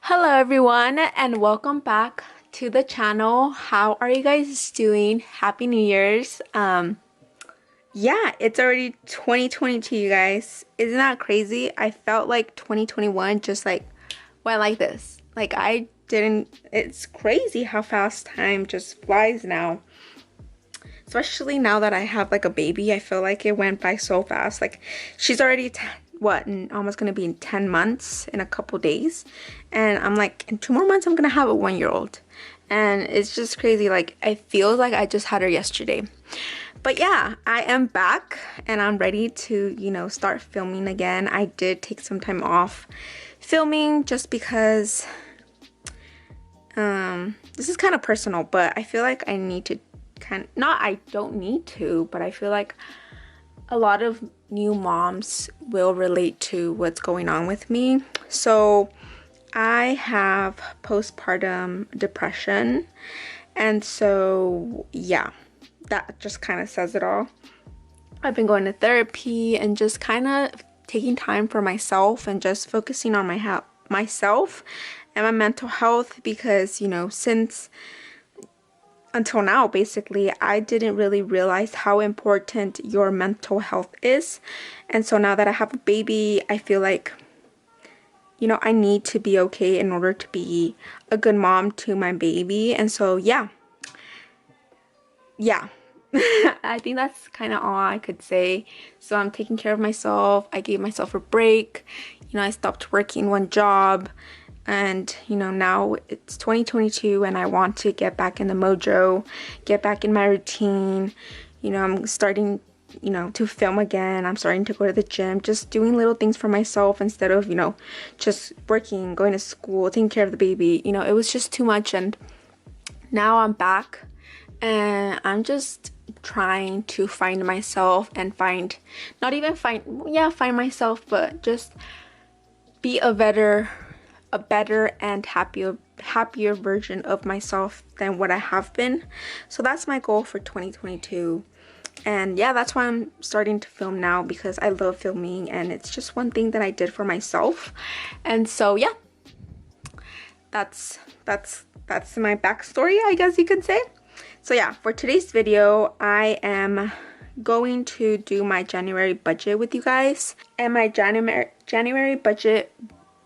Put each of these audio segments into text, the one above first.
Hello everyone and welcome back to the channel. How are you guys doing? Happy New Year's. Yeah, it's already 2022, you guys. Isn't that crazy? I felt like 2021 just like went like this. Like I didn't, it's crazy how fast time just flies now. Especially now that I have like a baby, I feel like it went by so fast. Like she's already almost gonna be in 10 months in a couple days, and I'm like, in 2 more months I'm gonna have a 1-year-old, and it's just crazy. Like I feel like I just had her yesterday. But yeah, I am back and I'm ready to, start filming again. I did take some time off filming just because this is kind of personal, but I feel like I need to I don't need to, but I feel like a lot of new moms will relate to what's going on with me. So I have postpartum depression, and so yeah, that just kind of says it all. I've been going to therapy and just kind of taking time for myself and just focusing on myself and my mental health, because since until now, basically, I didn't really realize how important your mental health is. And so now that I have a baby, I feel like, I need to be okay in order to be a good mom to my baby. And so, yeah. I think that's kind of all I could say. So I'm taking care of myself. I gave myself a break. I stopped working one job. And now it's 2022 and I want to get back in the mojo, get back in my routine. I'm starting to film again. I'm starting to go to the gym, just doing little things for myself instead of just working, going to school, taking care of the baby. It was just too much, and now I'm back and I'm just trying to find myself and find myself, but just be a better and happier version of myself than what I have been. So that's my goal for 2022. And yeah, that's why I'm starting to film now, because I love filming and it's just one thing that I did for myself. And so yeah, that's my backstory, I guess you could say. So yeah, for today's video, I am going to do my January budget with you guys. And my January budget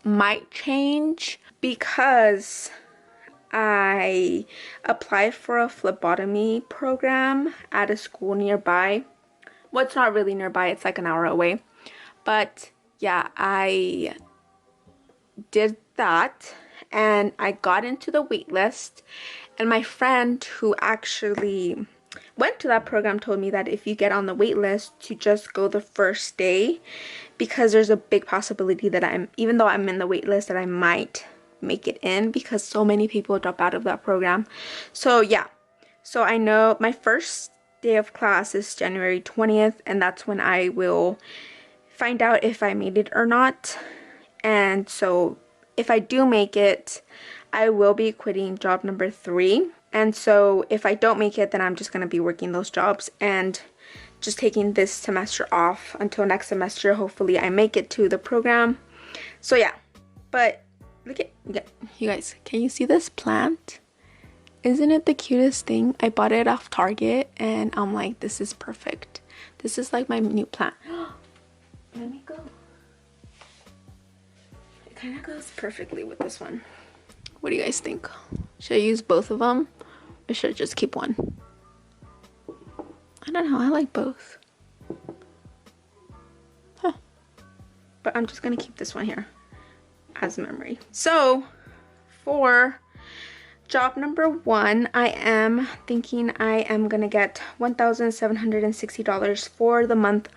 might change because I applied for a phlebotomy program at a school nearby. Well, it's not really nearby, it's like an hour away. But yeah, I did that and I got into the wait list. And my friend who actually went to that program told me that if you get on the wait list, to just go the first day, because there's a big possibility that even though I'm in the wait list, that I might make it in, because so many people drop out of that program. So yeah, so I know my first day of class is January 20th, and that's when I will find out if I made it or not. And so if I do make it, I will be quitting job number 3. And so if I don't make it, then I'm just going to be working those jobs and just taking this semester off until next semester. Hopefully I make it to the program. So yeah, but look at, you guys, can you see this plant? Isn't it the cutest thing? I bought it off Target and I'm like, this is perfect. This is like my new plant. Let me go. It kind of goes perfectly with this one. What do you guys think? Should I use both of them or should I just keep one? I don't know, I like both. Huh. But I'm just gonna keep this one here as memory. So for job number 1, I am thinking I am gonna get $1,760 for the month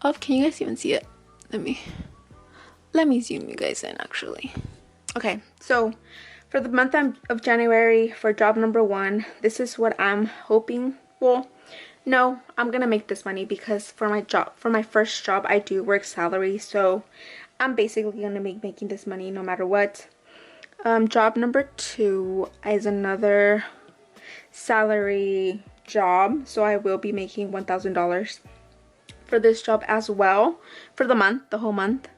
of, can you guys even see it? Let me zoom you guys in actually. Okay, so for the month of January, for job number 1, this is what I'm hoping. Well, no, I'm gonna make this money because for my first job, I do work salary, so I'm basically gonna be making this money no matter what. Job number 2 is another salary job, so I will be making $1,000 for this job as well for the whole month.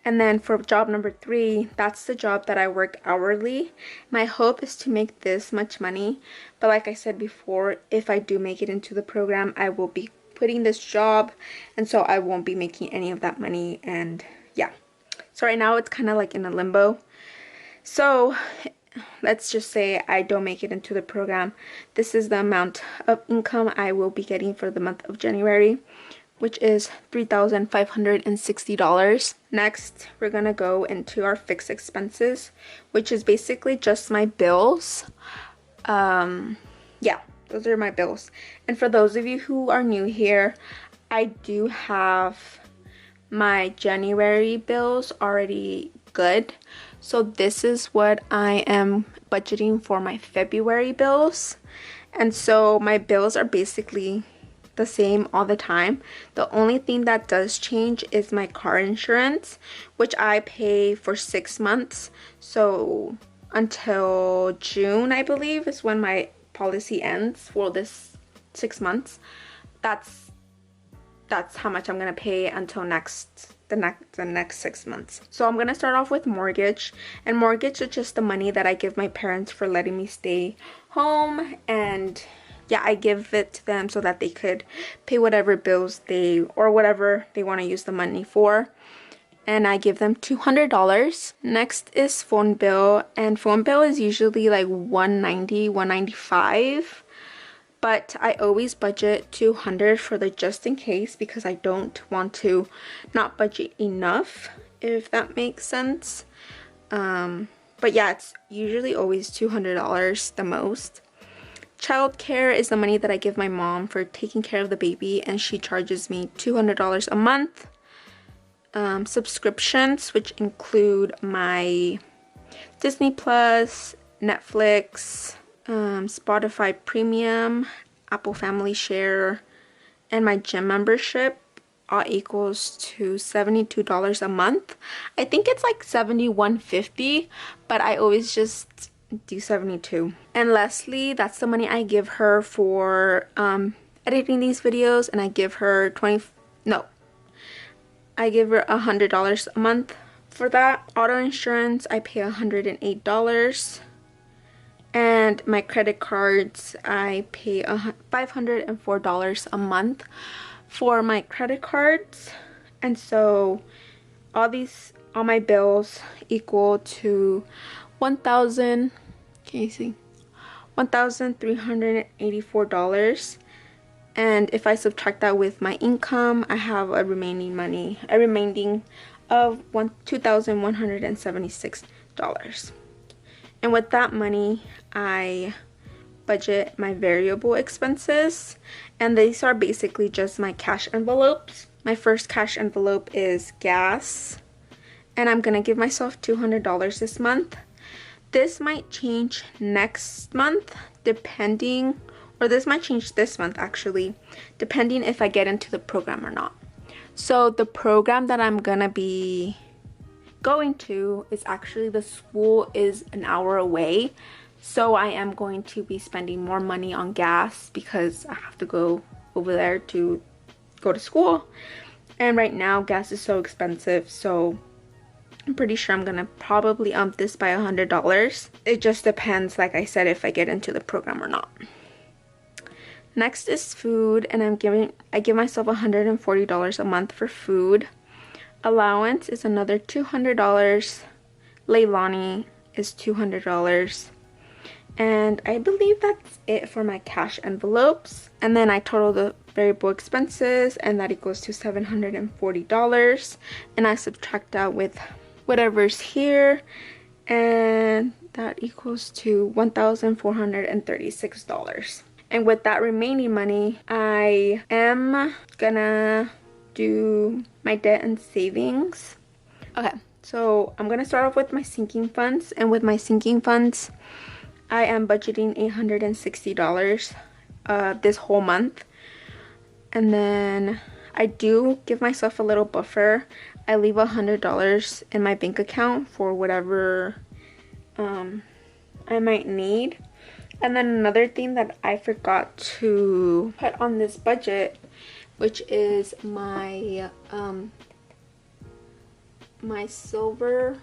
And then for job number 3, that's the job that I work hourly. My hope is to make this much money, but like I said before, if I do make it into the program, I will be quitting this job, and so I won't be making any of that money. And yeah, so right now it's kind of like in a limbo. So let's just say I don't make it into the program. This is the amount of income I will be getting for the month of January, which is $3,560. Next, we're gonna go into our fixed expenses, which is basically just my bills. Yeah, those are my bills. And for those of you who are new here, I do have my January bills already good. So this is what I am budgeting for my February bills. And so my bills are basically the same all the time. The only thing that does change is my car insurance, which I pay for 6 months. So until June, I believe, is when my policy ends for this 6 months. That's how much I'm gonna pay until the next 6 months. So I'm gonna start off with mortgage, and mortgage is just the money that I give my parents for letting me stay home. And yeah, I give it to them so that they could pay whatever bills or whatever they want to use the money for. And I give them $200. Next is phone bill, and phone bill is usually like $190, $195. But I always budget $200 for the just in case, because I don't want to not budget enough, if that makes sense. But yeah, it's usually always $200 the most. Childcare is the money that I give my mom for taking care of the baby, and she charges me $200 a month. Subscriptions, which include my Disney Plus, Netflix, Spotify Premium, Apple Family Share, and my gym membership, all equals to $72 a month. I think it's like $71.50, but I always just do 72. And lastly, that's the money I give her for editing these videos, and I give her $100 a month for that. Auto insurance, I pay $108. And my credit cards, I pay $504 a month for my credit cards. And so all my bills equal to $1,384. And if I subtract that with my income, I have a remaining of $2,176. And with that money, I budget my variable expenses, and these are basically just my cash envelopes. My first cash envelope is gas, and I'm gonna give myself $200 this month. This might change next month this might change this month actually, depending if I get into the program or not. So the program that I'm gonna be going to is actually, the school is an hour away, so I am going to be spending more money on gas because I have to go over there to go to school, and right now gas is so expensive. So I'm pretty sure I'm gonna probably up this by $100. It just depends, like I said, if I get into the program or not. Next is food, and I give myself $140 a month for food. Allowance is another $200. Leilani is $200. And I believe that's it for my cash envelopes. And then I total the variable expenses, and that equals to $740. And I subtract that with whatever's here, and that equals to $1,436. And with that remaining money, I am gonna do my debt and savings. Okay, so I'm gonna start off with my sinking funds, and with my sinking funds, I am budgeting $860 this whole month. And then I do give myself a little buffer. I leave $100 in my bank account for whatever I might need. And then another thing that I forgot to put on this budget, which is my my silver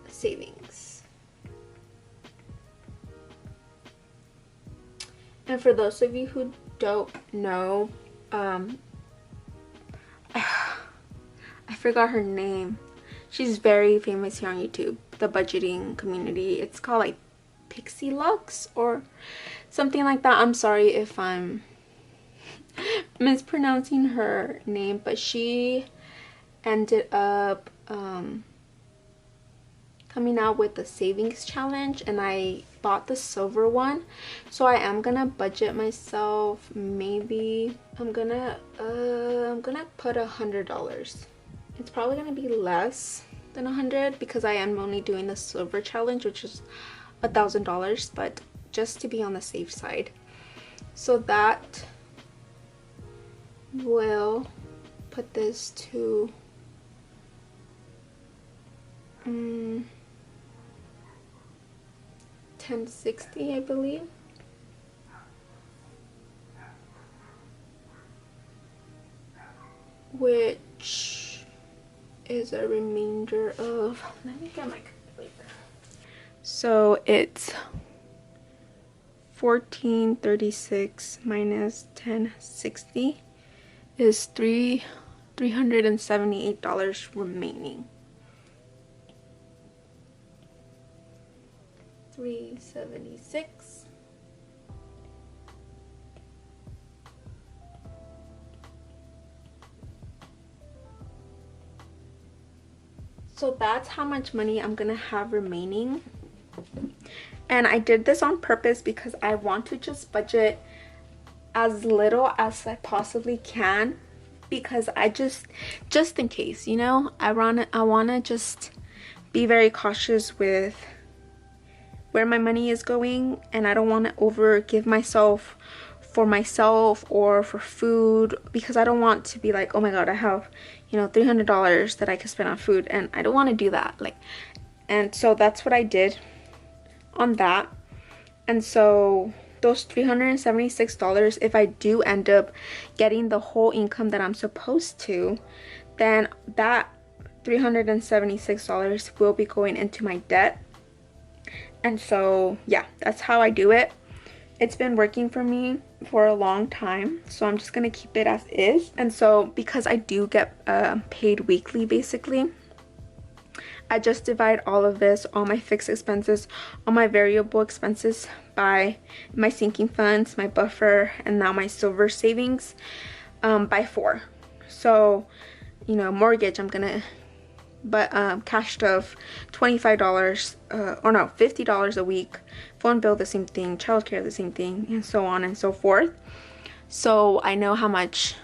savings. And for those of you who don't know, I forgot her name. She's very famous here on YouTube, the budgeting community. It's called like Pixie Lux or something like that. I'm sorry if I'm mispronouncing her name, but she ended up coming out with the savings challenge, and I bought the silver one. So I am gonna budget myself. Maybe I'm gonna put $100. It's probably gonna be less than 100 because I am only doing the silver challenge, which is $1,000, but just to be on the safe side. So that will put this to $1060, I believe. Which is a remainder of, let me get my calculator. So it's 1436 minus 1060 is $378 remaining. 376. So that's how much money I'm gonna have remaining. And I did this on purpose because I want to just budget as little as I possibly can, because I just in case, you know, I wanna just be very cautious with where my money is going, and I don't want to over give myself for myself or for food, because I don't want to be like, oh my god, I have, you know, $300 that I could spend on food, and I don't want to do that. Like, and so that's what I did on that. And so those $376, if I do end up getting the whole income that I'm supposed to, then that $376 will be going into my debt. And so yeah, that's how I do it. It's been working for me for a long time, so I'm just gonna keep it as is. And so because I do get paid weekly, basically, I just divide all of this, all my fixed expenses, all my variable expenses, by my sinking funds, my buffer, and now my silver savings, by 4. So, you know, mortgage, I'm gonna, but cash stuff, $25 or no, $50 a week. Phone bill, the same thing. Childcare, the same thing, and so on and so forth. So I know how much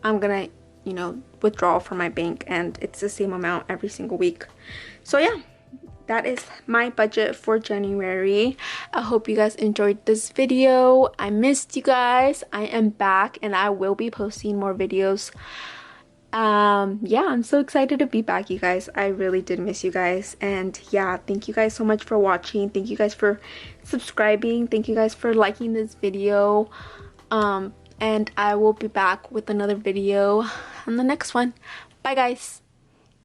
I'm gonna, you know, withdraw from my bank, and it's the same amount every single week. So yeah, that is my budget for January. I hope you guys enjoyed this video. I missed you guys. I am back, and I will be posting more videos. Yeah, I'm so excited to be back, you guys. I really did miss you guys. And yeah, thank you guys so much for watching. Thank you guys for subscribing. Thank you guys for liking this video. And I will be back with another video on the next one. Bye guys.